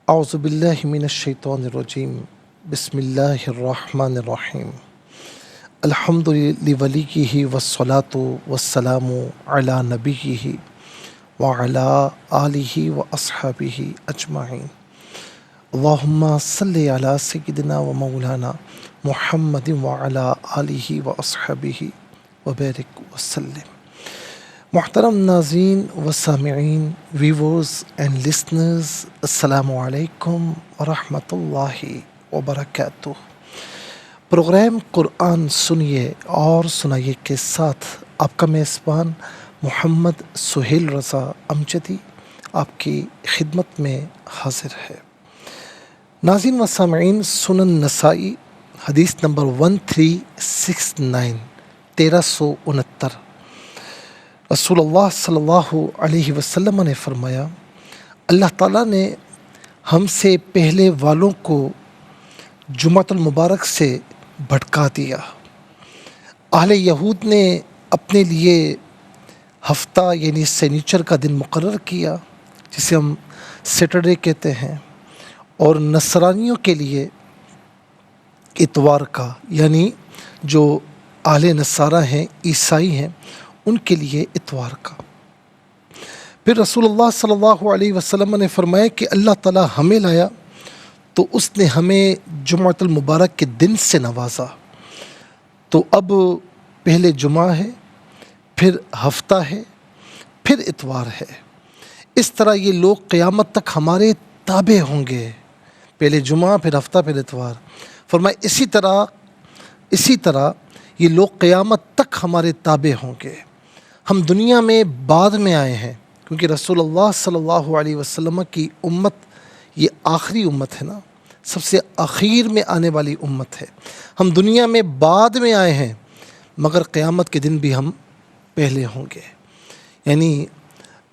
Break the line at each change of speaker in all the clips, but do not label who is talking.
اعوذ باللہ من الشیطان الرجیم بسم اللہ الرحمن الرحیم الحمد لولیہ والصلاة والسلام علی نبیہ وعلی آلہ واصحابہ اجمعین اللہم صلی علی سیدنا و مولانا محمد وعلی آلہ واصحابہ وبارک وسلم۔ محترم ناظرین و سامعین، ویورز اینڈ لسنرز، السلام علیکم ورحمۃ اللہ وبرکاتہ۔ پروگرام قرآن سنیے اور سنائیے کے ساتھ آپ کا میزبان محمد سہیل رضا امجدی آپ کی خدمت میں حاضر ہے۔ ناظرین و سامعین، سنن نسائی حدیث نمبر 1369 1369، رسول اللہ صلی اللہ علیہ وسلم نے فرمایا، اللہ تعالیٰ نے ہم سے پہلے والوں کو جمعۃ المبارک سے بھٹکا دیا۔ اہل یہود نے اپنے لیے ہفتہ یعنی سینیچر کا دن مقرر کیا، جسے ہم سیٹرڈے کہتے ہیں، اور نصرانیوں کے لیے اتوار کا، یعنی جو اہل نصارہ ہیں، عیسائی ہیں، ان کے لیے اتوار کا۔ پھر رسول اللہ صلی اللہ علیہ وسلم نے فرمایا کہ اللہ تعالیٰ ہمیں لایا تو اس نے ہمیں جمعۃ المبارک کے دن سے نوازا، تو اب پہلے جمعہ ہے، پھر ہفتہ ہے، پھر اتوار ہے۔ اس طرح یہ لوگ قیامت تک ہمارے تابع ہوں گے، پہلے جمعہ، پھر ہفتہ، پھر اتوار۔ فرمایا اسی طرح یہ لوگ قیامت تک ہمارے تابع ہوں گے۔ ہم دنیا میں بعد میں آئے ہیں، کیونکہ رسول اللہ صلی اللہ علیہ وسلم کی امت یہ آخری امت ہے نا، سب سے آخر میں آنے والی امت ہے۔ ہم دنیا میں بعد میں آئے ہیں، مگر قیامت کے دن بھی ہم پہلے ہوں گے، یعنی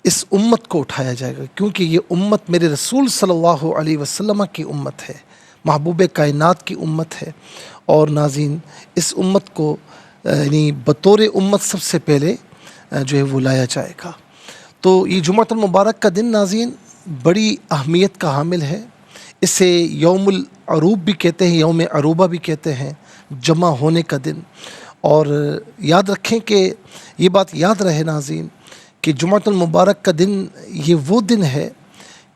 اس امت کو اٹھایا جائے گا، کیونکہ یہ امت میرے رسول صلی اللہ علیہ وسلم کی امت ہے، محبوب کائنات کی امت ہے، اور ناظرین اس امت کو یعنی بطور امت سب سے پہلے جو ہے وہ لایا جائے گا۔ تو یہ جمعۃ المبارک کا دن ناظرین بڑی اہمیت کا حامل ہے۔ اسے یوم العروب بھی کہتے ہیں، یوم عروبہ بھی کہتے ہیں، جمع ہونے کا دن۔ اور یاد رکھیں کہ یہ بات یاد رہے ناظرین کہ جمعۃ المبارک کا دن یہ وہ دن ہے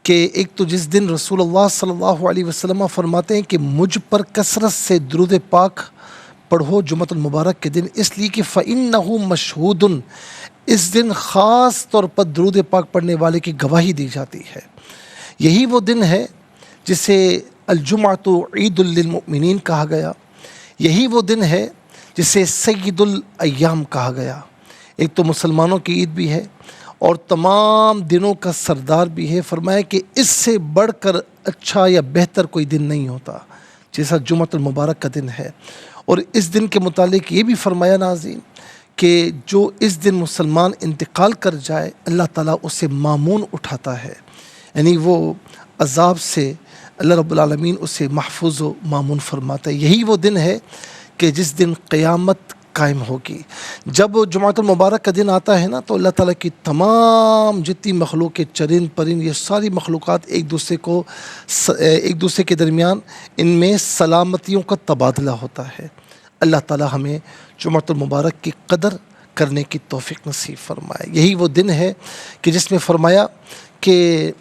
کہ ایک تو جس دن رسول اللہ صلی اللہ علیہ وسلم فرماتے ہیں کہ مجھ پر کثرت سے درود پاک پڑھو جمعۃ المبارک کے دن، اس لیے کہ فَإِنَّهُ مَشْهُودٌ، اس دن خاص طور پر درود پاک پڑھنے والے کی گواہی دی جاتی ہے۔ یہی وہ دن ہے جسے الجمعۃ عید للمؤمنین کہا گیا، یہی وہ دن ہے جسے سید الایام کہا گیا۔ ایک تو مسلمانوں کی عید بھی ہے اور تمام دنوں کا سردار بھی ہے۔ فرمایا کہ اس سے بڑھ کر اچھا یا بہتر کوئی دن نہیں ہوتا جیسا جمعۃ المبارک کا دن ہے۔ اور اس دن کے متعلق یہ بھی فرمایا ناظرین کہ جو اس دن مسلمان انتقال کر جائے، اللہ تعالیٰ اسے مامون اٹھاتا ہے، یعنی وہ عذاب سے اللہ رب العالمین اسے محفوظ و مامون فرماتا ہے۔ یہی وہ دن ہے کہ جس دن قیامت قائم ہوگی۔ جب جمعۃ المبارک کا دن آتا ہے نا، تو اللہ تعالیٰ کی تمام جتنی مخلوق، چرند پرند، یہ ساری مخلوقات ایک دوسرے کے درمیان ان میں سلامتیوں کا تبادلہ ہوتا ہے۔ اللہ تعالیٰ ہمیں جمعۃ المبارک کی قدر کرنے کی توفیق نصیب فرمائے۔ یہی وہ دن ہے کہ جس میں فرمایا کہ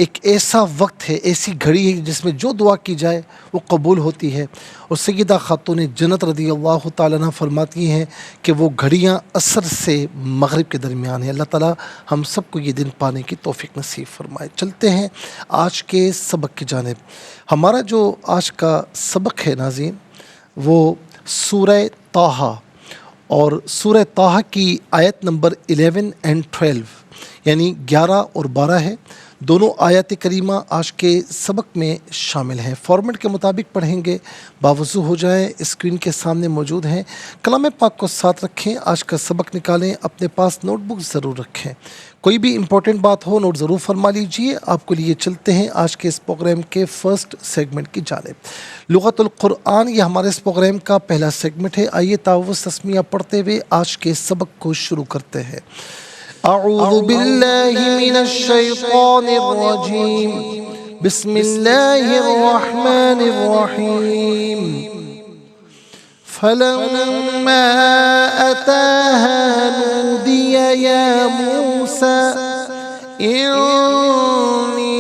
ایک ایسا وقت ہے، ایسی گھڑی ہے جس میں جو دعا کی جائے وہ قبول ہوتی ہے۔ اور سیدہ خاتون جنت رضی اللہ تعالیٰ عنہ فرماتی ہیں کہ وہ گھڑیاں عصر سے مغرب کے درمیان ہیں۔ اللہ تعالیٰ ہم سب کو یہ دن پانے کی توفیق نصیب فرمائے۔ چلتے ہیں آج کے سبق کی جانب۔ ہمارا جو آج کا سبق ہے ناظرین وہ سورہ طٰہٰ اور سورہ طٰہٰ کی آیت نمبر 11 and 12 یعنی 11 اور 12 ہے۔ دونوں آیات کریمہ آج کے سبق میں شامل ہیں۔ فارمیٹ کے مطابق پڑھیں گے، باوضو ہو جائیں، اسکرین کے سامنے موجود ہیں۔ کلام پاک کو ساتھ رکھیں، آج کا سبق نکالیں، اپنے پاس نوٹ بک ضرور رکھیں۔ کوئی بھی امپورٹنٹ بات ہو نوٹ ضرور فرما لیجئے۔ آپ کو لیے چلتے ہیں آج کے اس پروگرام کے فرسٹ سیگمنٹ کی جانب۔ لغت القرآن یہ ہمارے اس پروگرام کا پہلا سیگمنٹ ہے۔ آئیے تعوذ تسمیہ پڑھتے ہوئے آج کے سبق کو شروع کرتے ہیں۔ اعوذ باللہ من الشیطان الرجیم، بسم اللہ الرحمن الرحیم فلما أتاها نودي يا موسى إني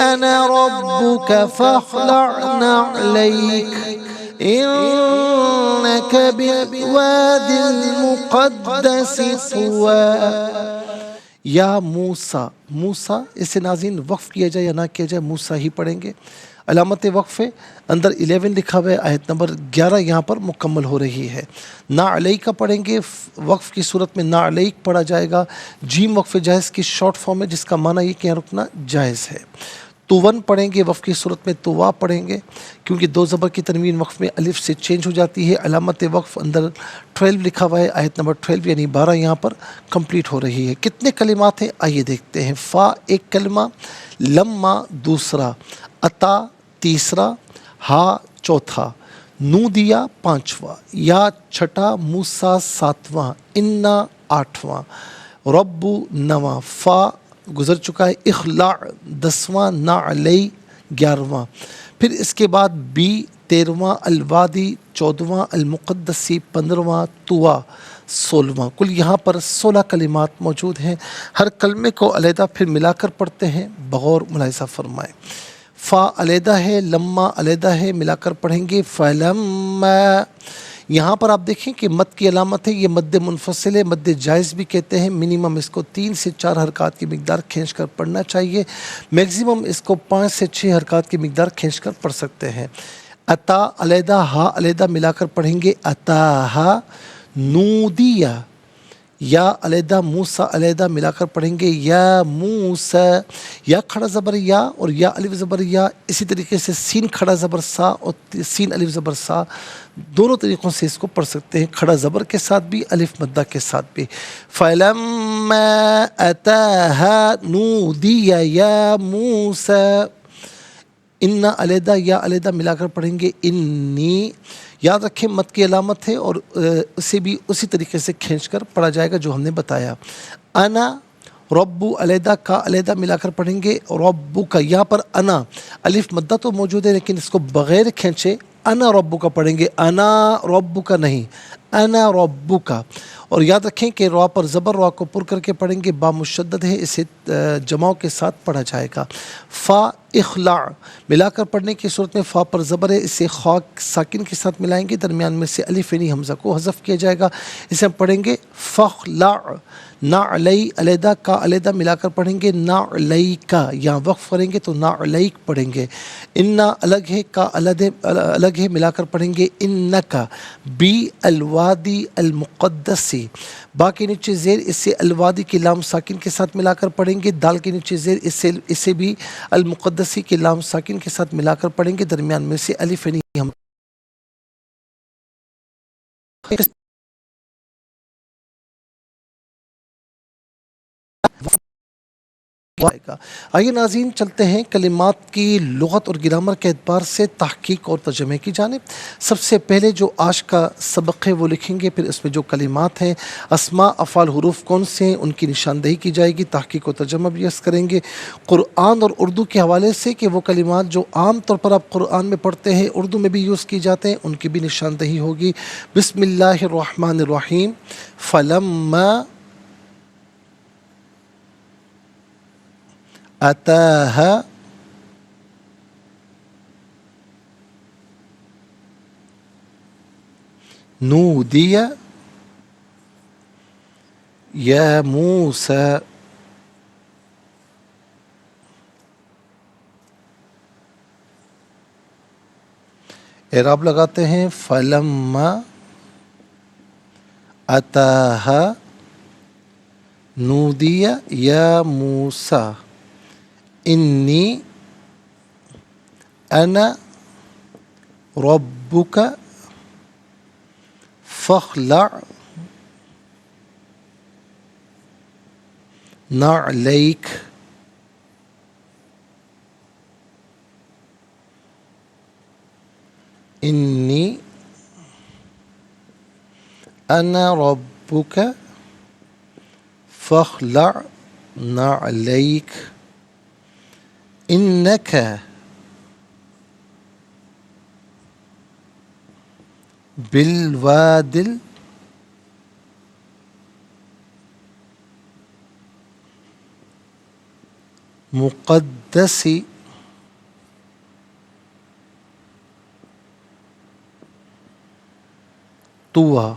أنا ربك فاخلع نعليك إنك بالواد المقدس طوى یا موسیٰ. موسیٰ اسے ناظرین وقف کیا جائے یا نہ کیا جائے موسیٰ ہی پڑھیں گے. علامت وقف اندر 11 لکھا ہوا ہے، آیت نمبر 11 یہاں پر مکمل ہو رہی ہے. نا علیہ کا پڑھیں گے، وقف کی صورت میں نا علیہ پڑھا جائے گا. جیم وقف جائز کی شارٹ فارم ہے جس کا معنی یہ کہ یہاں رکنا جائز ہے. توون پڑھیں گے، وقف کی صورت میں توا پڑھیں گے کیونکہ دو زبر کی تنوین وقف میں الف سے چینج ہو جاتی ہے. علامت وقف اندر 12 لکھا ہوا ہے، آیت نمبر 12 یعنی 12 یہاں پر کمپلیٹ ہو رہی ہے. کتنے کلمات ہیں آئیے دیکھتے ہیں. فا ایک کلمہ، لما دوسرا، عطا تیسرا، ہا چوتھا، نودیا پانچواں، یا چھٹا، موسیٰ ساتواں، انا آٹھواں، ربو نواں، فا گزر چکا ہے، اخلاع 10واں، نعلی 11واں. پھر اس کے بعد بی 13واں، الوادی 14واں، المقدسی 15واں، طوا 16واں. کل یہاں پر 16 کلمات موجود ہیں. ہر کلمے کو علیحدہ پھر ملا کر پڑھتے ہیں، بغور ملاحظہ فرمائیں. فا علیحدہ ہے، لما علیحدہ ہے، ملا کر پڑھیں گے فلما. یہاں پر آپ دیکھیں کہ مد کی علامت ہے، یہ مد منفصل ہے، مد جائز بھی کہتے ہیں. منیمم اس کو 3 سے 4 حرکات کی مقدار کھینچ کر پڑھنا چاہیے، میکسیمم اس کو 5 سے 6 حرکات کی مقدار کھینچ کر پڑھ سکتے ہیں. عطا علیحدہ، ہا علیحدہ ملا کر پڑھیں گے عطاہا. نودیہ، یا علیحدہ، موسیٰ علیحدہ ملا کر پڑھیں گے یا موسیٰ. یا کھڑا زبر یا اور یا الف زبر یا، اسی طریقے سے سین کھڑا زبر سا اور سین الف زبر سا، دونوں طریقوں سے اس کو پڑھ سکتے ہیں، کھڑا زبر کے ساتھ بھی، الف مدہ کے ساتھ بھی. فَلَمَّا أَتَاهَا نُودِيَ يَا مُوسَىٰ. انا علیحدہ، یا علیحدہ ملا کر پڑھیں گے انی. یاد رکھیں مد کی علامت ہے اور اسے بھی اسی طریقے سے کھینچ کر پڑھا جائے گا جو ہم نے بتایا. انا ربو علیحدہ، کا علیحدہ ملا کر پڑھیں گے ربو کا. یہاں پر انا الف مدہ تو موجود ہے لیکن اس کو بغیر کھینچے انا ربو کا پڑھیں گے، انا ربو کا نہیں، انا ربو کا. اور یاد رکھیں کہ را پر زبر، را کو پر کر کے پڑھیں گے، با مشدد ہے، اسے جماؤں کے ساتھ پڑھا جائے گا. فا اخلاع ملا کر پڑھنے کی صورت میں فا پر زبر ہے، اسے خا ساکن کے ساتھ ملائیں گے، درمیان میں سے الف یعنی حمزہ کو حذف کیا جائے گا، اسے ہم پڑھیں گے فخلع. نعلی علیحدہ، کا علیحدہ ملا کر پڑھیں گے نعلیکا. یہاں وقف کریں گے تو نعلیک پڑھیں گے. انا الگ ہے، کا الگ ہے، ملا کر پڑھیں گے انکا. بی الوادی المقدسی، با کے نیچے زیر، اس سے الوادی کی لام ساکن کے ساتھ ملا کر پڑھیں گے. دال کے نیچے زیر، اسے بھی المقدسی کی لام ساکن کے ساتھ ملا کر پڑھیں گے، درمیان میں سے الف یعنی ہم. آئیے ناظرین چلتے ہیں کلمات کی لغت اور گرامر کے اعتبار سے تحقیق اور ترجمے کی جانب. سب سے پہلے جو آج کا سبق ہے وہ لکھیں گے، پھر اس میں جو کلمات ہیں، اسماء افعال حروف کون سے ہیں ان کی نشاندہی کی جائے گی، تحقیق و ترجمہ بھی عرض کریں گے. قرآن اور اردو کے حوالے سے کہ وہ کلمات جو عام طور پر آپ قرآن میں پڑھتے ہیں اردو میں بھی یوز کی جاتے ہیں ان کی بھی نشاندہی ہوگی. بسم اللہ الرحمن الرحیم. فلما أتاها نودي يا موسى. اعراب لگاتے ہیں فلما أتاها نودي يا موسى إني أنا ربك فاخلع نعليك. إني أنا ربك فاخلع نعليك إنك بالواد المقدس طوى.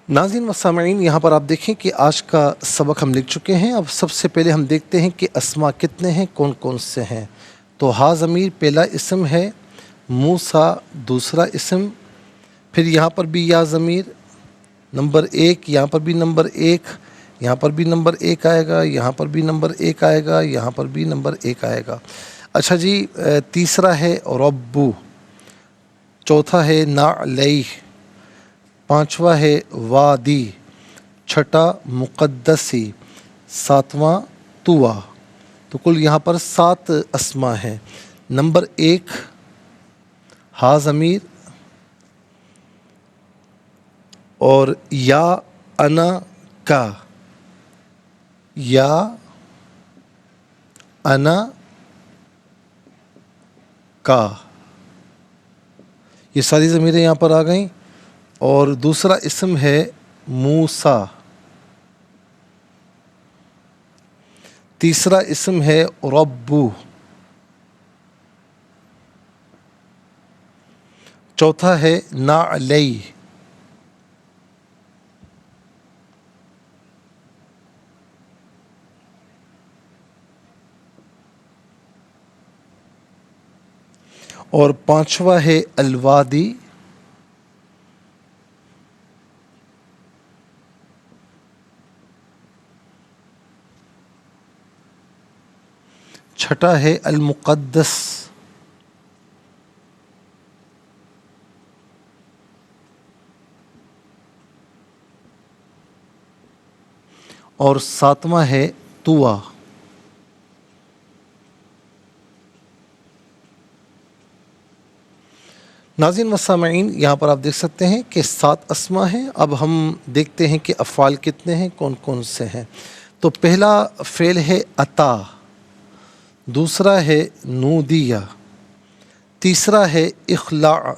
ناظرین و سامعین، یہاں پر آپ دیکھیں کہ آج کا سبق ہم لکھ چکے ہیں. اب سب سے پہلے ہم دیکھتے ہیں کہ اسما کتنے ہیں، کون کون سے ہیں. تو ہا ضمیر پہلا اسم ہے، موسیٰ دوسرا اسم، پھر یہاں پر بھی یا ضمیر نمبر 1، یہاں پر بھی نمبر 1، یہاں پر بھی نمبر 1 آئے گا، یہاں پر بھی نمبر 1 آئے گا، یہاں پر بھی نمبر 1 آئے گا. اچھا جی، تیسرا ہے ربو، چوتھا ہے نعلیہ، پانچواں ہے وادی، چھٹا مقدسی، ساتواں طویٰ. تو کل یہاں پر 7 اسما ہیں. نمبر 1 ہا ضمیر اور یا انا کا، یا انا کا، یہ ساری ضمیریں یہاں پر آ گئیں. اور دوسرا اسم ہے موسیٰ، تیسرا اسم ہے ربو، چوتھا ہے نعلی، اور پانچواں ہے الوادی، چھٹا ہے المقدس. اور ساتواں ہے طویٰ. ناظرین و سامعین، یہاں پر آپ دیکھ سکتے ہیں کہ 7 اسما ہیں. اب ہم دیکھتے ہیں کہ افعال کتنے ہیں، کون کون سے ہیں. تو پہلا فعل ہے عطا، دوسرا ہے نودیہ، تیسرا ہے اخلاع.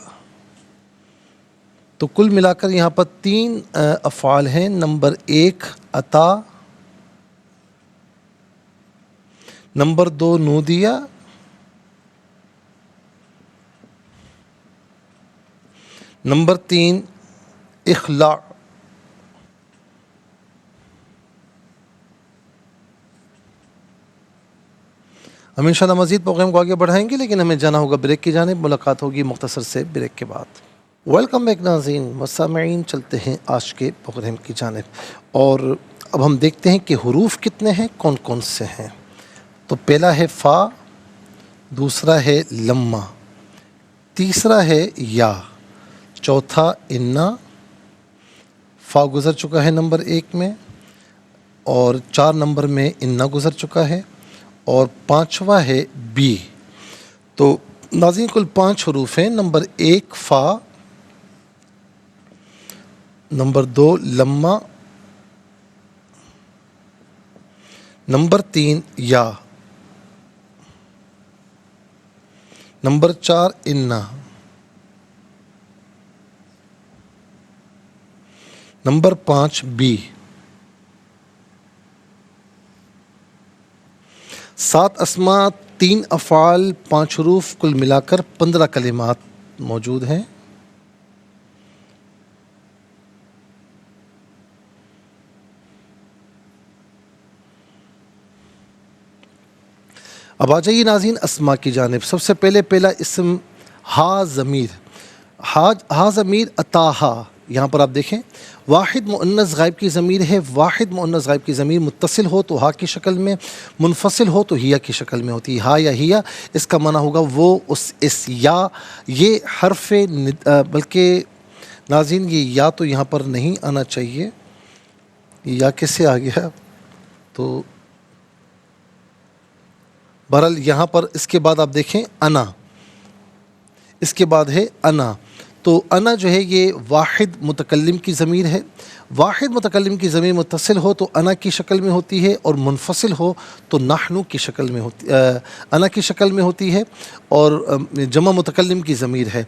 تو کل ملا کر یہاں پر 3 افعال ہیں. نمبر 1 عطا، نمبر 2 نودیہ، نمبر 3 اخلاع. ہم انشاءاللہ مزید پروگرام کو آگے بڑھائیں گے، لیکن ہمیں جانا ہوگا بریک کی جانب. ملاقات ہوگی مختصر سے بریک کے بعد. ویلکم بیک ناظرین و سامعین، چلتے ہیں آج کے پروگرام کی جانب. اور اب ہم دیکھتے ہیں کہ حروف کتنے ہیں، کون کون سے ہیں. تو پہلا ہے فا، دوسرا ہے لما، تیسرا ہے یا، چوتھا انا، فا گزر چکا ہے نمبر 1 میں، اور 4 نمبر میں انا گزر چکا ہے، اور 5واں ہے بی. تو ناظرین کل 5 حروف ہیں. نمبر 1 فا، نمبر 2 لما، نمبر 3 یا، نمبر 4 انا، نمبر 5 بی. 7 اسما، 3 افعال، 5 حروف، کل ملا کر 15 کلمات موجود ہیں. اب آ جائیے ناظرین اسما کی جانب. سب سے پہلا اسم ہا ضمیر. ہا ضمیر عطاہا. یہاں پر آپ دیکھیں واحد مؤنث غائب کی ضمیر ہے. واحد مؤنث غائب کی ضمیر متصل ہو تو ہا کی شکل میں، منفصل ہو تو ہیا کی شکل میں ہوتی ہے. ہا یا ہیا، اس کا معنی ہوگا وہ، اس یا. یہ حرف بلکہ ناظرین یہ یا تو یہاں پر نہیں آنا چاہیے. یا کیسے آ گیا؟ تو بہرحال یہاں پر اس کے بعد آپ دیکھیں انا، اس کے بعد ہے انا. تو انا جو ہے یہ واحد متکلم کی ضمیر ہے. واحد متکلم کی ضمیر متصل ہو تو انا کی شکل میں ہوتی ہے، اور منفصل ہو تو نحنو کی شکل میں ہوتی انا کی شکل میں ہوتی ہے، اور جمع متکلم کی ضمیر ہے.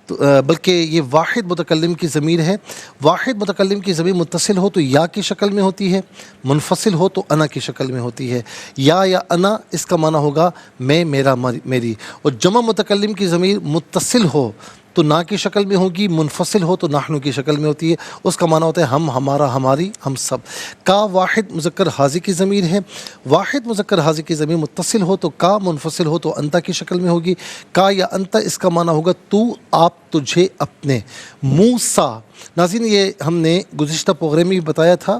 تو بلکہ یہ واحد متکلم کی ضمیر ہے. واحد متکلم کی ضمیر متصل ہو تو یا کی شکل میں ہوتی ہے، منفصل ہو تو انا کی شکل میں ہوتی ہے. یا انا اس کا معنی ہوگا میں، میرا، میری. اور جمع متکلم کی ضمیر متصل ہو تو نا کی شکل میں ہوگی، منفصل ہو تو نحنو کی شکل میں ہوتی ہے. اس کا معنی ہوتا ہے ہم، ہمارا، ہماری، ہم سب. کا واحد مذکر حاضر کی ضمیر ہے. واحد مذکر حاضر کی ضمیر متصل ہو تو کا، منفصل ہو تو انتا کی شکل میں ہوگی. کا یا انتا اس کا معنی ہوگا تو، آپ، تجھے، اپنے. موسیٰ، ناظرین یہ ہم نے گزشتہ پروگرام میں بھی بتایا تھا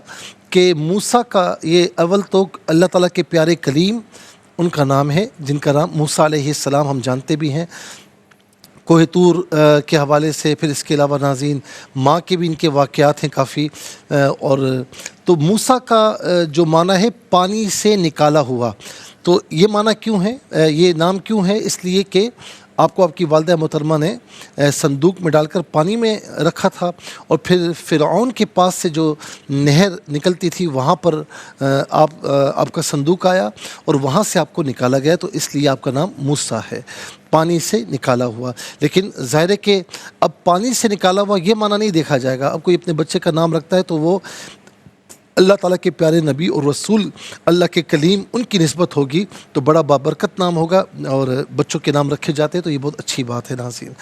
کہ موسیٰ کا یہ اول تو اللہ تعالیٰ کے پیارے کلیم ان کا نام ہے، جن کا نام موسیٰ علیہ السلام ہم جانتے بھی ہیں کوہ طور کے حوالے سے. پھر اس کے علاوہ ناظرین ماں کے بھی ان کے واقعات ہیں کافی. اور تو موسیٰ کا جو معنی ہے پانی سے نکالا ہوا. تو یہ معنی کیوں ہے، یہ نام کیوں ہے؟ اس لیے کہ آپ کو آپ کی والدہ محترمہ نے صندوق میں ڈال کر پانی میں رکھا تھا، اور پھر فرعون کے پاس سے جو نہر نکلتی تھی وہاں پر آپ کا صندوق آیا اور وہاں سے آپ کو نکالا گیا، تو اس لیے آپ کا نام موسیٰ ہے، پانی سے نکالا ہوا. لیکن ظاہر ہے کہ اب پانی سے نکالا ہوا یہ معنی نہیں دیکھا جائے گا. اب کوئی اپنے بچے کا نام رکھتا ہے تو وہ اللہ تعالیٰ کے پیارے نبی اور رسول اللہ کے کلیم ان کی نسبت ہوگی، تو بڑا بابرکت نام ہوگا. اور بچوں کے نام رکھے جاتے ہیں تو یہ بہت اچھی بات ہے ناظرین.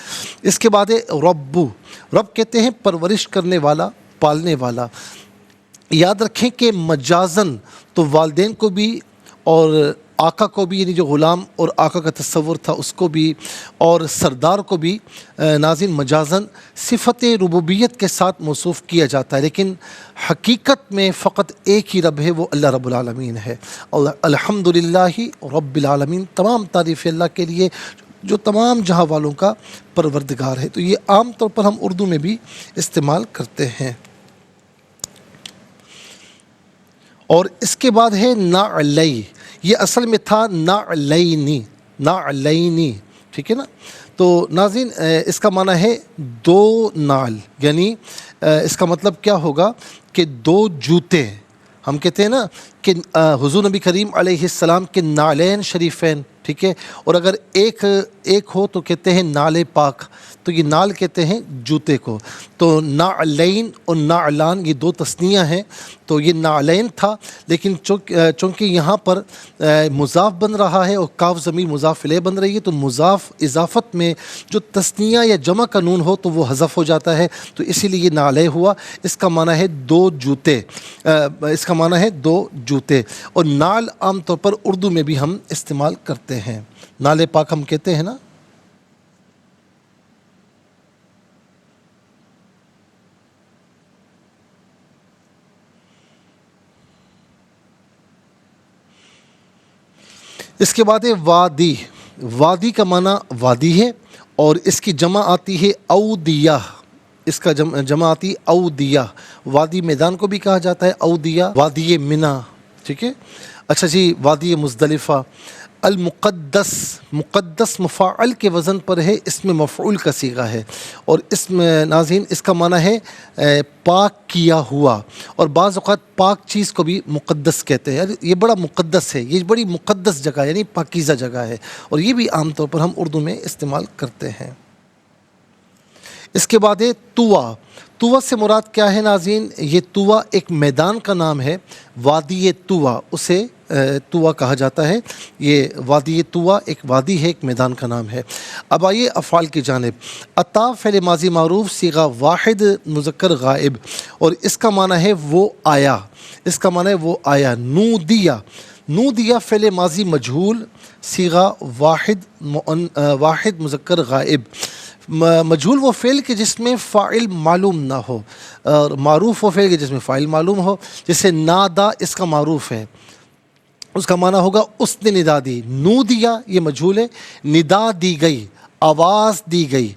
اس کے بعد ہے ربو. رب کہتے ہیں پرورش کرنے والا، پالنے والا. یاد رکھیں کہ مجازن تو والدین کو بھی اور آقا کو بھی، یعنی جو غلام اور آقا کا تصور تھا اس کو بھی، اور سردار کو بھی ناظرین مجازن صفت ربوبیت کے ساتھ موصوف کیا جاتا ہے، لیکن حقیقت میں فقط ایک ہی رب ہے، وہ اللہ رب العالمین ہے. الحمدللہ رب العالمین، تمام تعریف اللہ کے لیے جو تمام جہاں والوں کا پروردگار ہے. تو یہ عام طور پر ہم اردو میں بھی استعمال کرتے ہیں. اور اس کے بعد ہے نعلی. یہ اصل میں تھا نعلینی، نعلینی، ٹھیک ہے نا. تو ناظرین اس کا معنی ہے دو نعل، یعنی اس کا مطلب کیا ہوگا کہ دو جوتے. ہم کہتے ہیں نا کہ حضور نبی کریم علیہ السلام کے نعلین شریفین، ٹھیک ہے، اور اگر ایک ہو تو کہتے ہیں نعل پاک. تو یہ نعل کہتے ہیں جوتے کو. تو نعلین اور نعلان یہ دو تثنیہ ہیں. تو یہ نعلین تھا، لیکن چونکہ یہاں پر مضاف بن رہا ہے اور کاف ضمیر مضاف الیہ بن رہی ہے، تو مضاف اضافت میں جو تثنیہ یا جمع کا نون ہو تو وہ حذف ہو جاتا ہے، تو اسی لیے یہ نعلے ہوا. اس کا معنی ہے دو جوتے، اس کا معنی ہے دو جوتے. اور نعل عام طور پر اردو میں بھی ہم استعمال کرتے ہیں، نعل پاک ہم کہتے ہیں نا. اس کے بعد ہے وادی. وادی کا معنی وادی ہے، اور اس کی جمع آتی ہے اودیہ. اس کا جمع آتی ہے اودیہ. وادی میدان کو بھی کہا جاتا ہے اودیہ، وادی منی، ٹھیک ہے. اچھا جی، وادی مزدلفہ. المقدس، مقدس مفاعل کے وزن پر ہے، اس میں مفعول کا صیغہ ہے. اور اس میں ناظرین اس کا معنی ہے پاک کیا ہوا. اور بعض اوقات پاک چیز کو بھی مقدس کہتے ہیں، یہ بڑا مقدس ہے، یہ بڑی مقدس جگہ یعنی پاکیزہ جگہ ہے. اور یہ بھی عام طور پر ہم اردو میں استعمال کرتے ہیں. اس کے بعد ہے طوا. طوا سے مراد کیا ہے ناظرین؟ یہ طوا ایک میدان کا نام ہے، وادی طوا، اسے طوا کہا جاتا ہے. یہ وادی طوا ایک وادی ہے، ایک میدان کا نام ہے. اب آئیے افعال کی جانب. عطا فعل ماضی معروف صیغہ واحد مذکر غائب، اور اس کا معنی ہے وہ آیا. اس کا معنی ہے وہ آیا. نودیہ. نودیہ فعل ماضی مجہول صیغہ واحد مذکر غائب. مجہول وہ فعل کہ جس میں فاعل معلوم نہ ہو، اور معروف وہ فعل کہ جس میں فاعل معلوم ہو. جیسے نادا، اس کا معروف ہے، اس کا معنی ہوگا اس نے ندا دی. نودیہ یہ مجہول ہے. ندا دی گئی، آواز دی گئی،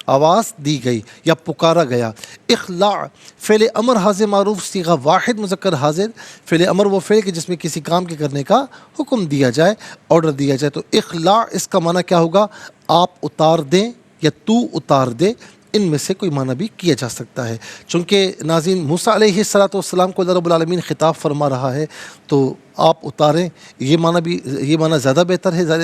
آواز دی گئی یا پکارا گیا. اخلاع فعل امر حاضر معروف صیغہ واحد مذکر حاضر. فعل امر وہ فعل کہ جس میں کسی کام کے کرنے کا حکم دیا جائے، آرڈر دیا جائے. تو اخلاع اس کا معنی کیا ہوگا؟ آپ اتار دیں یا تو اتار دے. ان میں سے کوئی معنی بھی کیا جا سکتا ہے۔ چونکہ ناظرین موسیٰ علیہ السلام کو اللہ رب العالمین خطاب فرما رہا ہے تو آپ اتاریں، یہ معنی زیادہ بہتر ہے۔ ظاہر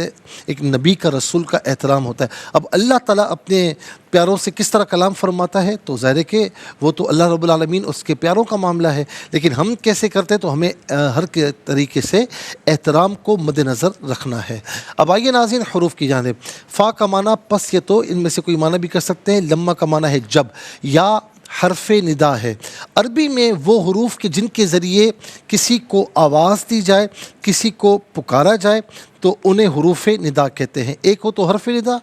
ایک نبی کا، رسول کا احترام ہوتا ہے۔ اب اللہ تعالیٰ اپنے پیاروں سے کس طرح کلام فرماتا ہے تو ظاہر ہے کہ وہ تو اللہ رب العالمین اس کے پیاروں کا معاملہ ہے، لیکن ہم کیسے کرتے ہیں تو ہمیں ہر طریقے سے احترام کو مد نظر رکھنا ہے۔ اب آئیے ناظرین حروف کی جانب۔ فا کا معنی پس یہ تو ان میں سے کوئی معنی بھی کر سکتے ہیں۔ لما کا معنی ہے جب، یا حرف ندا ہے۔ عربی میں وہ حروف کے جن کے ذریعے کسی کو آواز دی جائے، کسی کو پکارا جائے تو انہیں حروف ندا کہتے ہیں۔ ایک ہو تو حرف ندا،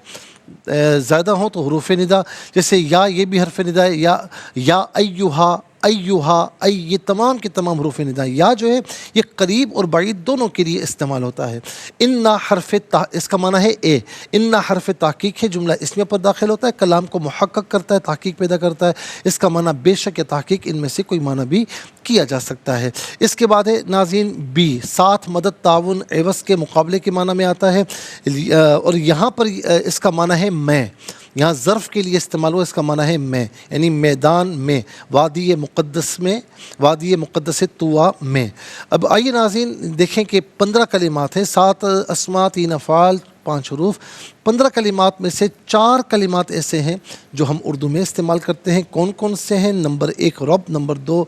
زیادہ ہوں تو حروف ندا، جیسے یا یہ بھی حرف ندا ہے، یا ایہا ایہا ای، یہ تمام کے تمام حروف ندا۔ یا جو ہے یہ قریب اور بعید دونوں کے لیے استعمال ہوتا ہے۔ انا حرف اس کا معنی ہے اے، انا حرف تحقیق ہے، جملہ اسمیہ پر داخل ہوتا ہے، کلام کو محقق کرتا ہے، تحقیق پیدا کرتا ہے۔ اس کا معنی بے شک یا تحقیق، ان میں سے کوئی معنی بھی کیا جا سکتا ہے۔ اس کے بعد ہے ناظرین بی، ساتھ، مدد، تعاون، عوض کے مقابلے کے معنی میں آتا ہے، اور یہاں پر اس کا معنی ہے میں، یہاں ظرف کے لیے استعمال ہوا، اس کا معنی ہے میں، یعنی میدان میں، وادی مقدس میں، وادی مقدس طوا میں۔ اب آئیے ناظرین دیکھیں کہ 15 کلمات ہیں، 7 اسماء، 3 افعال، 5 حروف۔ 15 کلمات میں سے 4 کلمات ایسے ہیں جو ہم اردو میں استعمال کرتے ہیں۔ کون کون سے ہیں؟ نمبر 1 رب، نمبر 2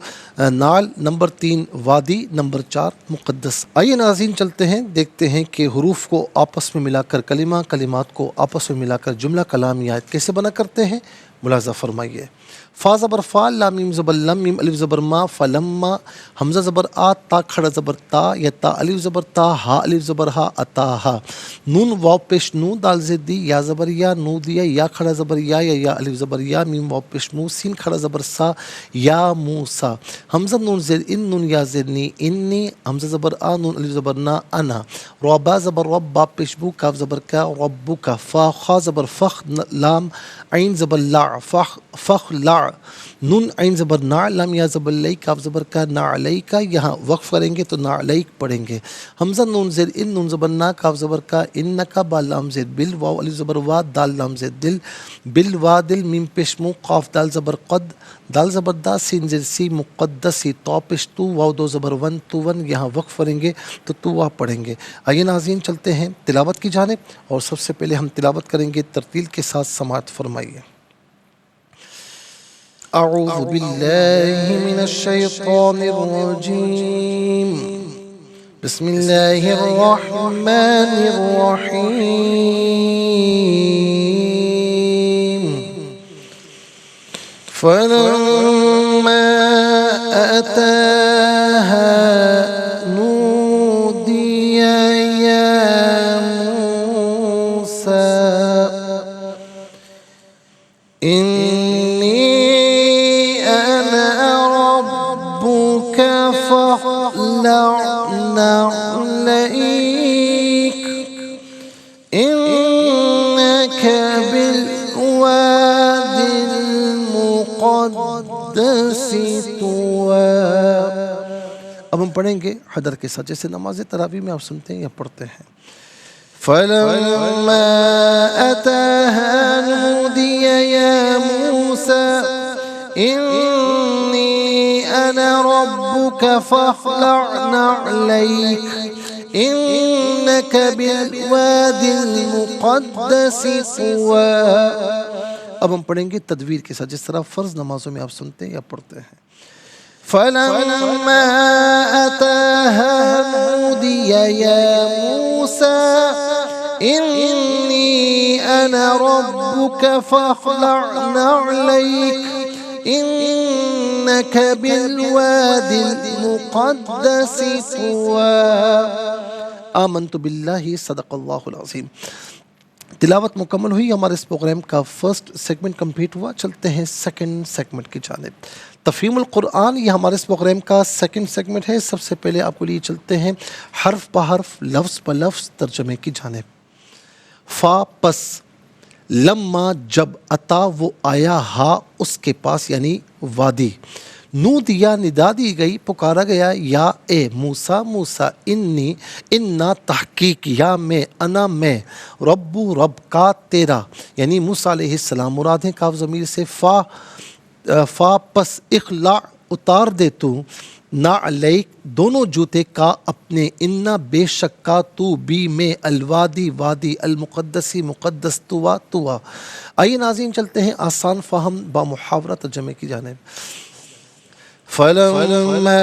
نال، نمبر 3 وادی، نمبر 4 مقدس۔ آئیے ناظرین چلتے ہیں، دیکھتے ہیں کہ حروف کو آپس میں ملا کر کلمہ، کلمات کو آپس میں ملا کر جملہ، کلام یا آیت کیسے بنا کرتے ہیں، ملاحظہ فرمائیے۔ فا زبر فا، لام میم زبر لم، میم الف زبر ما، فلما، حمزہ زبر آ، تا کھڑا زبر تا، یا تا الف زبر تا، ہا الف زبر ہا، اتاہا۔ نون واو پیش نو، دال زید دی، یا زبر یا، نو دیا، یا کھڑا زبر یا الف زبر یا، میم واو پیش مو، سین کھڑا زبر سا، یا موسا۔ حمزہ نون زید ان، نون یا زید نی، انی، حمزہ زبر آ، نون الف زبر نا، انا۔ ربا زبر رب، با پیش بو، کاف زبر کا، ربک۔ فا، خا زبر فخ، لام عین زبر لا، فخ لا، نون عین زبر نا، لام یا زبر لئی، کاف زبر کا، نا علیکا۔ یہاں وقف کریں گے تو نا علیک پڑھیں گے۔ حمزہ نون زیر ان، نون زبر نا، کاف زبر کا، انکا، با لام زیر بل، واو الف زبر وا، دال لام زیر دل، بل وا دل، میم پیش مو، قاف دال زبر قد، دال زبر دا، سین زیر سی، مقدسی، تو پیش تو، واو دو زبر ون، تو ون۔ یہاں وقف کریں گے تو تو وا پڑھیں گے۔ آئیے ناظرین چلتے ہیں تلاوت کی جانب، اور سب سے پہلے ہم تلاوت کریں گے ترتیل کے ساتھ، سماعت فرمائیے۔ اعوذ باللہ من الشیطان الرجیم، بسم اللہ الرحمن الرحیم۔ فلما أتاها نودي يا موسى إني أنا ربك فاخلع نعليك إنك بالوادي المقدس طوى۔ اب ہم پڑھیں گے حدر کے ساتھ، جیسے نماز تراویح میں آپ سنتے ہیں یا پڑھتے ہیں۔ فلما أتاها نودي يا موسى إني أنا ربك فاخلع نعليك إنك بالوادي المقدس طوى۔ اب ہم پڑھیں گے تدویر کے ساتھ، جس طرح فرض نمازوں میں آپ سنتے ہیں یا پڑھتے ہیں۔ فلما أتاها نودي يا موسى إني أنا ربك فاخلع نعليك إنك بالوادي المقدس طوى۔ آمنت باللہ، صدق اللہ العظیم۔ تلاوت مکمل ہوئی، ہمارے اس پروگرام کا فرسٹ سیگمنٹ کمپلیٹ ہوا۔ چلتے ہیں سیکنڈ سیگمنٹ کی جانب، تفہیم القرآن۔ یہ ہمارے اس پروگرام کا سیکنڈ سیگمنٹ ہے۔ سب سے پہلے آپ کو لیے چلتے ہیں حرف بحرف، لفظ بلفظ ترجمے کی جانب۔ فا پس، لما جب، عطا وہ آیا، ہا اس کے پاس یعنی وادی، نو دیا، ندا دی گئی، پکارا گیا، یا اے موسیٰ، موسیٰ، انی، انا تحقیق، یا میں، انا میں، رب کا تیرا، یعنی موسیٰ علیہ السلام مراد ہیں کاف ضمیر سے، فا پس اخلع اتار دے تو، نا علیک دونوں جوتے کا اپنے، انا بے شک کا تو، بی میں، الوادی وادی، المقدسی مقدس، توا۔ آئیے ناظرین چلتے ہیں آسان فہم با محاورہ ترجمے کی جانب۔ فلما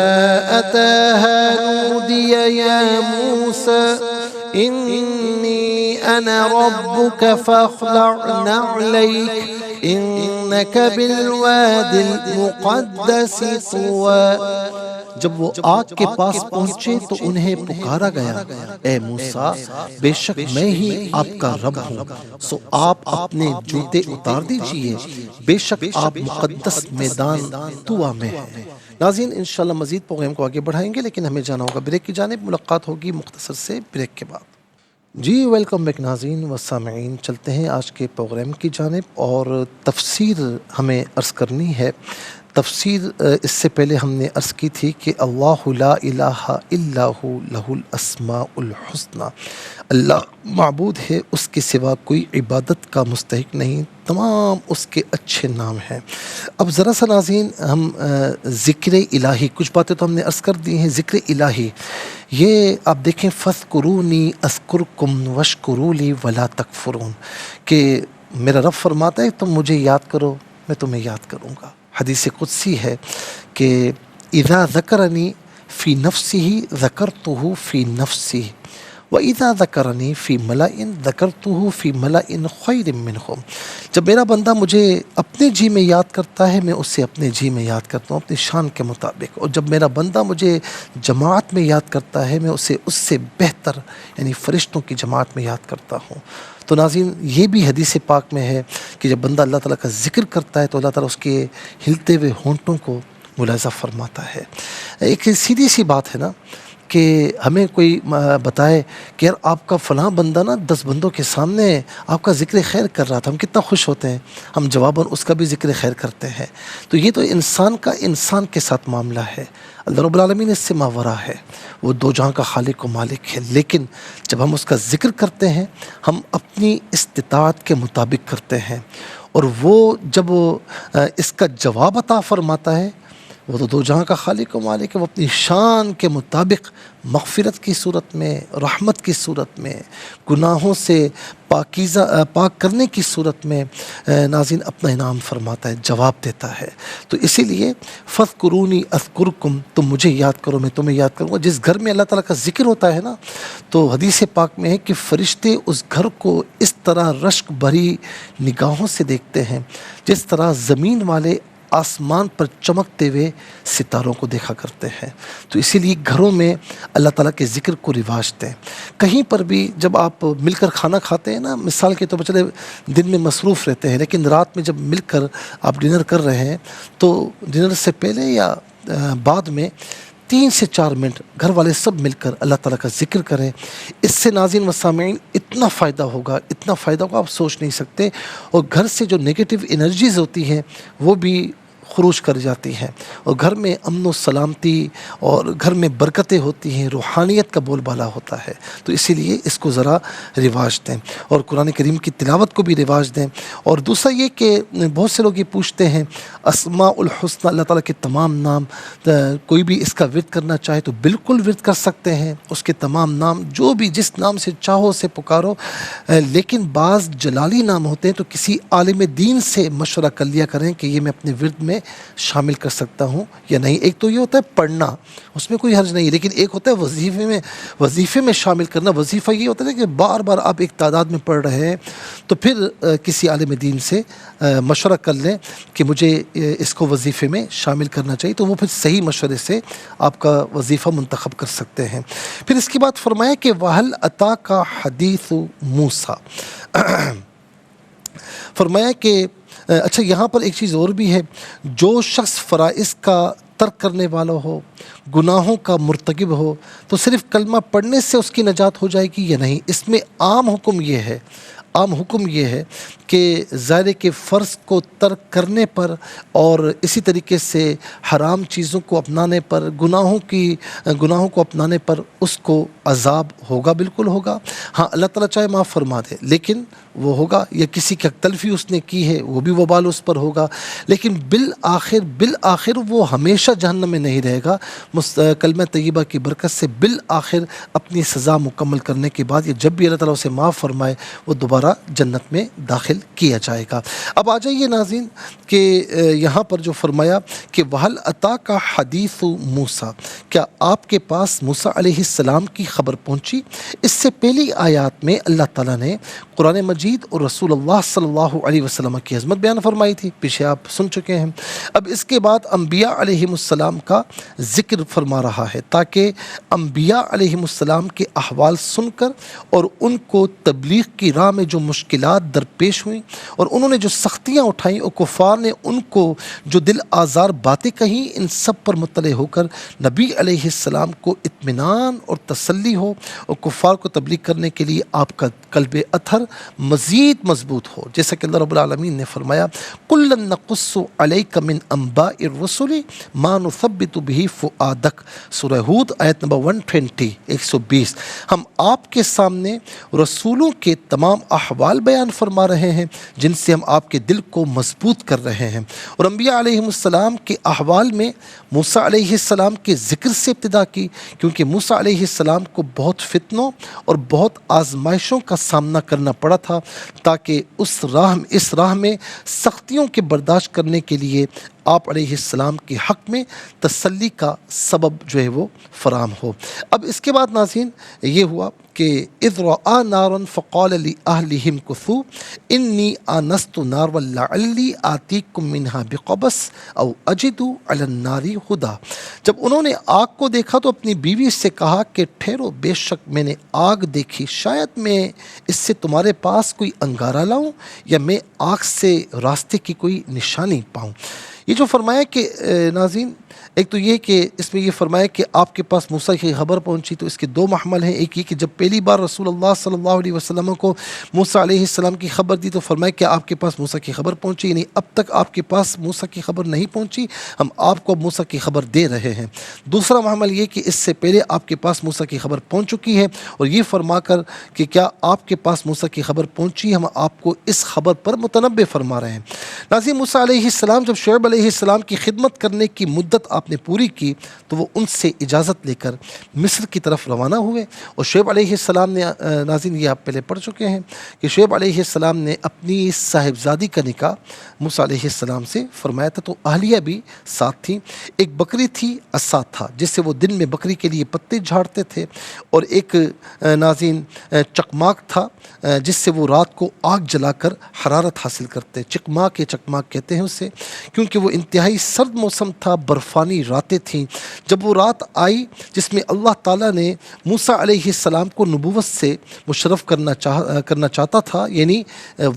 أتاها نودي يا موسى إني أنا ربك فاخلع نعليك إنك بالواد المقدس طوى۔ جب وہ آگ کے پاس پہنچے تو انہیں پکارا گیا، اے موسیٰ بے شک میں ہی آپ کا رب ہوں، سو آپ اپنے جوتے اتار دیجئے، بے شک آپ مقدس میدان طویٰ میں ہیں۔ ناظرین انشاءاللہ مزید پروگرام کو آگے بڑھائیں گے، لیکن ہمیں جانا ہوگا بریک کی جانب۔ ملاقات ہوگی مختصر سے بریک کے بعد۔ جی ویلکم بیک ناظرین و سامعین، چلتے ہیں آج کے پروگرام کی جانب اور تفسیر ہمیں عرض کرنی ہے۔ تفسیر اس سے پہلے ہم نے عرض کی تھی کہ اللہ لا الہ الا ہو لہ الاسماء الحسنی، اللہ معبود ہے، اس کے سوا کوئی عبادت کا مستحق نہیں، تمام اس کے اچھے نام ہیں۔ اب ذرا سا ناظرین ہم ذکر الہی، کچھ باتیں تو ہم نے عرض کر دی ہیں۔ ذکر الہی یہ آپ دیکھیں، فاذکرونی اذکرکم واشکروا لی ولا تکفرون، کہ میرا رب فرماتا ہے تم مجھے یاد کرو میں تمہیں یاد کروں گا۔ حدیث قدسی ہے کہ اذا ذکرنی فی نفسہ ذکرتہ فی نفسی وَإِذَا ذَكَرَنِي فِي مَلَئٍ ذَكَرْتُهُ فِي مَلَئٍ خَيْرٍ مِّنْهُمْ۔ جب میرا بندہ مجھے اپنے جی میں یاد کرتا ہے میں اسے اپنے جی میں یاد کرتا ہوں، اپنی شان کے مطابق، اور جب میرا بندہ مجھے جماعت میں یاد کرتا ہے میں اسے اس سے بہتر یعنی فرشتوں کی جماعت میں یاد کرتا ہوں۔ تو ناظرین یہ بھی حدیث پاک میں ہے کہ جب بندہ اللہ تعالیٰ کا ذکر کرتا ہے تو اللہ تعالیٰ اس کے ہلتے ہوئے ہونٹوں کو ملاحظہ فرماتا ہے۔ ایک سیدھی سی بات ہے نا کہ ہمیں کوئی بتائے کہ یار آپ کا فلاں بندہ نا 10 بندوں کے سامنے آپ کا ذکر خیر کر رہا تھا، ہم کتنا خوش ہوتے ہیں، ہم جواباً اس کا بھی ذکر خیر کرتے ہیں۔ تو یہ تو انسان کا انسان کے ساتھ معاملہ ہے، اللہ رب العالمین اس سے ماورا ہے، وہ دو جہاں کا خالق و مالک ہے، لیکن جب ہم اس کا ذکر کرتے ہیں ہم اپنی استطاعت کے مطابق کرتے ہیں، اور وہ جب اس کا جواب عطا فرماتا ہے، وہ تو دو جہاں کا خالق و مالک ہے، وہ اپنی شان کے مطابق مغفرت کی صورت میں، رحمت کی صورت میں، گناہوں سے پاک کرنے کی صورت میں ناظرین اپنا انعام فرماتا ہے، جواب دیتا ہے۔ تو اسی لیے فاذکرونی اذکرکم، تم مجھے یاد کرو میں تمہیں یاد کروں گا۔ جس گھر میں اللہ تعالیٰ کا ذکر ہوتا ہے نا، تو حدیث پاک میں ہے کہ فرشتے اس گھر کو اس طرح رشک بھری نگاہوں سے دیکھتے ہیں جس طرح زمین والے آسمان پر چمکتے ہوئے ستاروں کو دیکھا کرتے ہیں۔ تو اسی لیے گھروں میں اللہ تعالیٰ کے ذکر کو رواج دیں۔ کہیں پر بھی جب آپ مل کر کھانا کھاتے ہیں نا، مثال کے طور پر چلے دن میں مصروف رہتے ہیں لیکن رات میں جب مل کر آپ ڈنر کر رہے ہیں تو ڈنر سے پہلے یا بعد میں 3 سے 4 منٹ گھر والے سب مل کر اللہ تعالیٰ کا ذکر کریں۔ اس سے ناظرین و سامعین اتنا فائدہ ہوگا، اتنا فائدہ ہوگا آپ سوچ نہیں سکتے، اور گھر سے جو نیگیٹو انرجیز ہوتی ہیں وہ بھی خروج کر جاتی ہیں، اور گھر میں امن و سلامتی اور گھر میں برکتیں ہوتی ہیں، روحانیت کا بول بالا ہوتا ہے۔ تو اسی لیے اس کو ذرا رواج دیں، اور قرآن کریم کی تلاوت کو بھی رواج دیں۔ اور دوسرا یہ کہ بہت سے لوگ یہ پوچھتے ہیں اسماء الحسنی، اللہ تعالیٰ کے تمام نام، کوئی بھی اس کا ورد کرنا چاہے تو بالکل ورد کر سکتے ہیں، اس کے تمام نام جو بھی جس نام سے چاہو سے پکارو، لیکن بعض جلالی نام ہوتے ہیں تو کسی عالم دین سے مشورہ کر لیا کریں کہ یہ میں اپنے ورد میں شامل کر سکتا ہوں یا نہیں۔ ایک تو یہ ہوتا ہے پڑھنا، اس میں کوئی حرج نہیں، لیکن ایک ہوتا ہے وظیفے میں شامل کرنا۔ وظیفہ یہ ہوتا ہے کہ بار بار آپ ایک تعداد میں پڑھ رہے ہیں تو پھر کسی عالم دین سے مشورہ کر لیں کہ مجھے اس کو وظیفے میں شامل کرنا چاہیے، تو وہ پھر صحیح مشورے سے آپ کا وظیفہ منتخب کر سکتے ہیں۔ پھر اس کے بعد فرمایا کہ وَهَلْ أَتَاكَ حَدِيثُ مُوسَىٰ، فرمایا کہ اچھا یہاں پر ایک چیز اور بھی ہے، جو شخص فرائض کا ترک کرنے والا ہو، گناہوں کا مرتکب ہو، تو صرف کلمہ پڑھنے سے اس کی نجات ہو جائے گی یا نہیں؟ اس میں عام حکم یہ ہے، عام حکم یہ ہے کہ ظاہر کے فرض کو ترک کرنے پر اور اسی طریقے سے حرام چیزوں کو اپنانے پر گناہوں کو اپنانے پر اس کو عذاب ہوگا، بالکل ہوگا۔ ہاں اللہ تعالیٰ چاہے معاف فرما دے، لیکن وہ ہوگا، یا کسی کی تلفی اس نے کی ہے وہ بھی وبال اس پر ہوگا، لیکن بالآخر وہ ہمیشہ جہنم میں نہیں رہے گا۔ کلمہ طیبہ کی برکت سے بالآخر اپنی سزا مکمل کرنے کے بعد یہ جب بھی اللہ تعالیٰ اسے معاف فرمائے وہ دوبارہ جنت میں داخل کیا جائے گا۔ اب آ جائیے ناظرین کہ یہاں پر جو فرمایا کہ وَهَلْ أَتَاكَ حَدِيثُ مُوسَىٰ، کیا آپ کے پاس موسیٰ علیہ السلام کی خبر پہنچی؟ اس سے پہلی آیات میں اللہ تعالیٰ نے قرآن مجید اور رسول اللہ صلی اللہ علیہ وسلم کی عظمت بیان فرمائی تھی، پیچھے آپ سن چکے ہیں۔ اب اس کے بعد انبیاء علیہ السلام کا ذکر فرما رہا ہے تاکہ انبیاء علیہ السلام کے احوال سن کر اور ان کو تبلیغ کی راہ میں جو مشکلات درپیش ہوئیں اور انہوں نے جو سختیاں اٹھائیں اور کفار نے ان کو جو دل آزار باتیں کہیں، ان سب پر مطلع ہو کر نبی علیہ السلام کو اطمینان اور تسلی ہو اور کفار کو تبلیغ کرنے کے لیے آپ کا قلب اطہر مزید مضبوط ہو، جیسا کہ اللہ رب العالمین نے فرمایا کُلًا نَقُصُّ عَلَيْكَ مِنْ أَنْبَاءِ الرُّسُلِ مَا نُثَبِّتُ بِهِ فُؤَادَكَ، سورہ ہود آیت نمبر 120 120۔ ہم آپ کے سامنے رسولوں کے تمام احوال بیان فرما رہے ہیں جن سے ہم آپ کے دل کو مضبوط کر رہے ہیں، اور انبیاء علیہ السلام کے احوال میں موسیٰ علیہ السلام کے ذکر سے ابتدا کی، کیونکہ موسیٰ علیہ السلام کو بہت فتنوں اور بہت آزمائشوں کا سامنا کرنا پڑا تھا تاکہ اس راہ میں سختیوں کے برداشت کرنے کے لیے آپ علیہ السلام کے حق میں تسلی کا سبب جو ہے وہ فراہم ہو۔ اب اس کے بعد ناظرین یہ ہوا کہ اذ رأى نارا فقال لأهلهم كثوا إني آنست نارا لعلی آتیکم منها بقبس او اجد علی النار ہدی، جب انہوں نے آگ کو دیکھا تو اپنی بیوی سے کہا کہ ٹھہرو، بے شک میں نے آگ دیکھی، شاید میں اس سے تمہارے پاس کوئی انگارہ لاؤں یا میں آگ سے راستے کی کوئی نشانی پاؤں۔ یہ جو فرمایا کہ ناظرین ایک تو یہ کہ اس میں یہ فرمایا کہ آپ کے پاس موسیٰ کی خبر پہنچی، تو اس کے دو محمل ہیں۔ ایک یہ کہ جب پہلی بار رسول اللہ صلی اللہ علیہ وسلم کو موسیٰ علیہ السلام کی خبر دی تو فرمایا کہ آپ کے پاس موسیٰ کی خبر پہنچی، یعنی اب تک آپ کے پاس موسیٰ کی خبر نہیں پہنچی، ہم آپ کو موسیٰ کی خبر دے رہے ہیں۔ دوسرا محمل یہ کہ اس سے پہلے آپ کے پاس موسیٰ کی خبر پہنچ چکی ہے، اور یہ فرما کر کہ کیا آپ کے پاس موسیٰ کی خبر پہنچی، ہم آپ کو اس خبر پر متنبع فرما رہے ہیں۔ ناظرین موسیٰ علیہ السلام جب شعیب علیہ السلام کی خدمت کرنے کی مدت آپ نے پوری کی تو وہ ان سے اجازت لے کر مصر کی طرف روانہ ہوئے، اور شعیب علیہ السلام نے ناظرین یہ آپ پہلے پڑھ چکے ہیں کہ شعیب علیہ السلام نے اپنی صاحبزادی کا نکاح موسیٰ علیہ السلام سے فرمایا تھا، تو اہلیہ بھی ساتھ تھیں۔ ایک بکری تھی، عصا تھا جس سے وہ دن میں بکری کے لیے پتے جھاڑتے تھے، اور ایک ناظرین چکماک تھا جس سے وہ رات کو آگ جلا کر حرارت حاصل کرتے، چکماک کہتے ہیں اسے، کیونکہ وہ انتہائی سرد موسم تھا، برفانی راتیں تھیں۔ جب وہ رات آئی جس میں اللہ تعالیٰ نے موسیٰ علیہ السلام کو نبوت سے مشرف کرنا چاہتا تھا، یعنی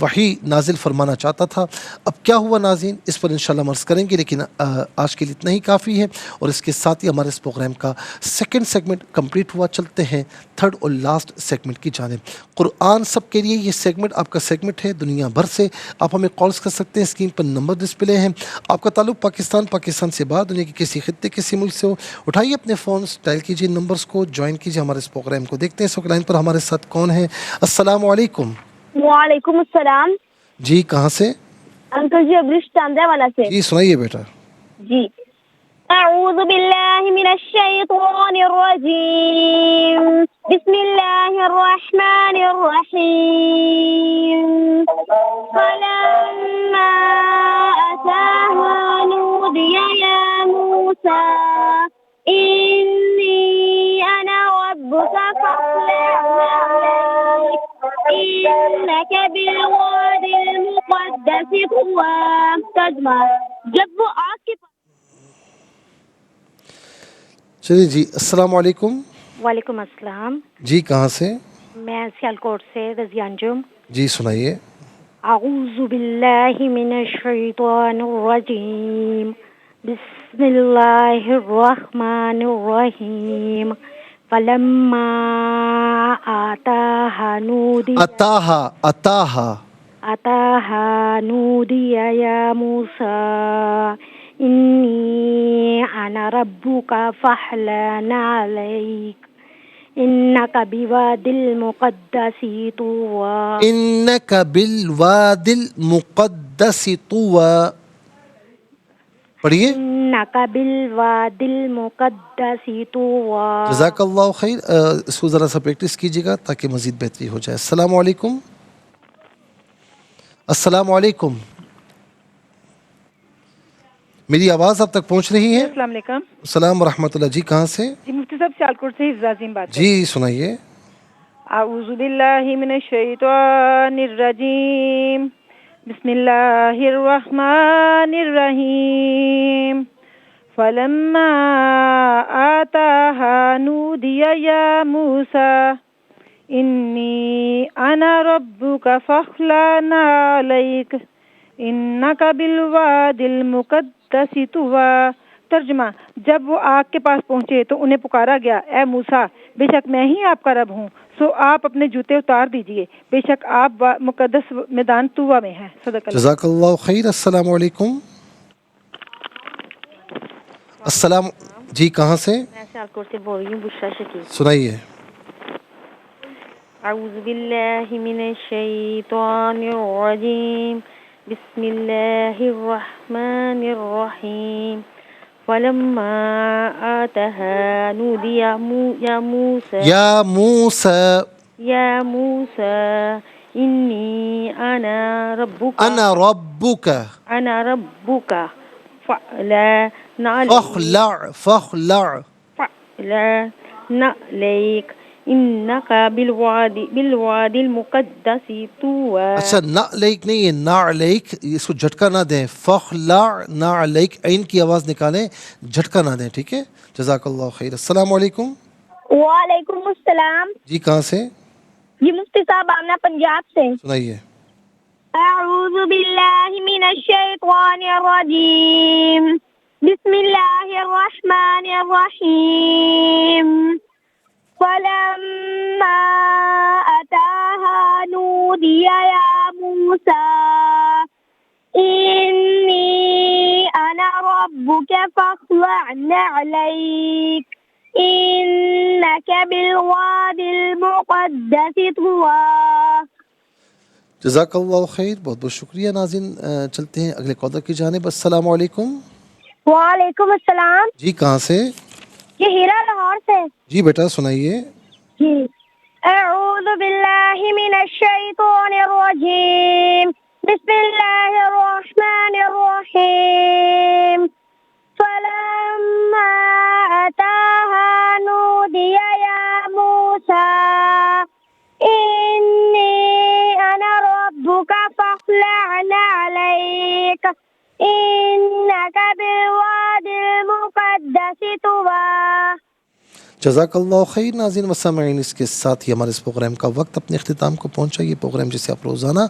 وحی نازل فرمانا چاہتا تھا، اب کیا ہوا ناظرین اس پر انشاءاللہ مرض کریں گے، لیکن آج کے لیے اتنا ہی کافی ہے، اور اس کے ساتھ ہی ہمارے اس پروگرام کا سیکنڈ سیگمنٹ کمپلیٹ ہوا۔ چلتے ہیں تھرڈ اور لاسٹ سیگمنٹ کی جانب۔ قرآن سب کے لیے یہ سیگمنٹ آپ کا سیگمنٹ ہے، دنیا بھر سے آپ ہمیں کالز کر سکتے ہیں، اسکرین پر نمبر ڈسپلے ہیں۔ آپ کا تعلق پاکستان سے باہر دنیا کے کسی خطے کسی ملک سے ہو، اٹھائیے اپنے فونز، ڈائل کیجیے نمبرز کو، جوائن کیجیے ہمارے اس پروگرام کو۔ دیکھتے ہیں اس وقت لائن پر ہمارے ساتھ کون ہے۔ السلام علیکم۔
وعلیکم السلام۔
جی کہاں سے؟
انکل جی ابریش چاندیا والا سے۔
جی سنائیے بیٹا۔
جی اعوذ باللہ من الشیطان الرجیم، بسم اللہ الرحمن الرحیم، فلما أتاها نودي يا موسى إني أنا ربك فاخلع نعليك إنك بالواد المقدس طوى۔ ترجمہ، جب وہ آگ کے
چلیے جی السلام علیکم۔
وعلیکم السلام۔
جی کہاں سے؟
میں سیالکوٹ سے رضی انجم۔
جی سنائیے۔
اعوذ باللہ من الشیطان الرجیم، بسم اللہ الرحمن الرحیم، فلما آتاها نودي أتاها نودي يا موسى إني أنا ربك فاحلل عليك إنك بوادي المقدس طوى
انک بالواد المقدس طوى. پڑھیے.
إنك بالوادي المقدس طوى.
جزاک اللہ خیر. اس کو ذرا سا پریکٹس کیجیے گا تاکہ مزید بہتری ہو جائے. السلام علیکم. السلام علیکم. میری آواز آپ تک پہنچ رہی ہے؟
السلام علیکم.
السلام ورحمۃ اللہ. جی کہاں سے؟
جی مفتی صاحب سیالکوٹ سے حفظ عظیم بات ہے.
جی سنائیے.
اعوذ باللہ من الشیطان الرجیم بسم اللہ الرحمن الرحیم فلما آتاها نودی یا موسیٰ انی انا ربک فاخلع علیک انک بالوادی المقدس طویٰ. ترجمہ: جب وہ آگ کے پاس پہنچے تو انہیں پکارا گیا، اے موسیٰ، بے شک میں ہی آپ کا رب ہوں، سو آپ اپنے جوتے اتار دیجئے، بے شک آپ مقدس میدان طویٰ میں ہیں. صدق اللہ.
جزاک اللہ خیر. السلام علیکم. السلام. جی کہاں سے؟
میں سیالکوٹ سے بول رہی ہوں، بشرا شکیل.
سنائیے.
اعوذ باللہ من الشیطان الرجیم بسم اللہ الرحمن الرحیم فلما آتاها نودی یا موسیٰ
یا موسیٰ
انی انا ربک
انا ربک فاخلع
نعلیک انک بالوادی المقدس طویٰ.
اچھا نعلیک نہیں ہے، نعلیک. اس کو جھٹکا نہ دیں. فاخلع نعلیک، عین کی آواز نکالیں، جھٹکا نہ دیں. ٹھیک ہے. جزاک اللہ خیر. السلام علیکم.
وعلیکم السلام.
جی کہاں سے؟
جی مفتی صاحب آمنہ پنجاب سے.
سنائیے.
اعوذ باللہ من الشیطان الرجیم بسم اللہ الرحمن الرحیم فلما أتاها نودي يا موسى إني أنا ربك فاخلع عليك إنك بالوادي المقدس طوى.
جزاک اللہ خیر. بہت بہت شکریہ. ناظرین چلتے ہیں اگلے کالر کی جانب. السلام علیکم.
وعلیکم السلام.
جی کہاں سے؟
یہ ہیرا لاہور سے.
جی بیٹا سنائیے.
جی اعوذ باللہ من الشیطان الرجیم بسم اللہ الرحمن الرحیم فلما أتاها نودي يا موسى إني أنا ربك فاخلع عليك إنك بالوادي المقدس طوى.
جزاک اللہ خیر. ناظرین و سامعین اس کے ساتھ ہی ہمارے اس پروگرام کا وقت اپنے اختتام کو پہنچا. یہ پروگرام جسے آپ روزانہ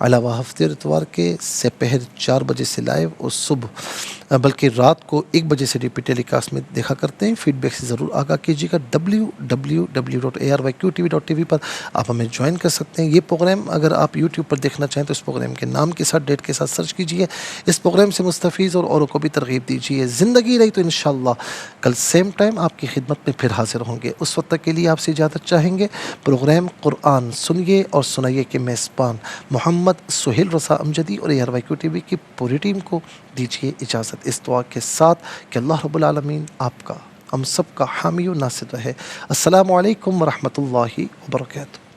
علاوہ ہفتے اور اتوار کے سپہر 4 بجے سے لائیو اور صبح بلکہ رات کو 1 بجے سے ریپیٹ ٹیلی کاسٹ میں دیکھا کرتے ہیں. فیڈ بیک سے ضرور آگاہ کیجیے گا. www.arqtv.tv پر آپ ہمیں جوائن کر سکتے ہیں. یہ پروگرام اگر آپ یوٹیوب پر دیکھنا چاہیں تو اس پروگرام کے نام کے ساتھ ڈیٹ کے ساتھ سرچ کیجیے. اس پروگرام سے مستفیض اور اوروں کو بھی ترغیب دیجیے. زندگی رہی تو انشاءاللہ کل سیم ٹائم آپ کی خدمت میں پھر حاضر ہوں گے. اس وقت تک کے لیے آپ سے اجازت چاہیں گے. پروگرام قرآن سنیے اور سنائیے کے میزبان محمد سہیل رضا امجدی اور ARYQ TV کی پوری ٹیم کو دیجیے اجازت اس دعا کے ساتھ کہ اللہ رب العالمین آپ کا ہم سب کا حامی و ناصر رہے. السلام علیکم ورحمۃ اللہ وبرکاتہ.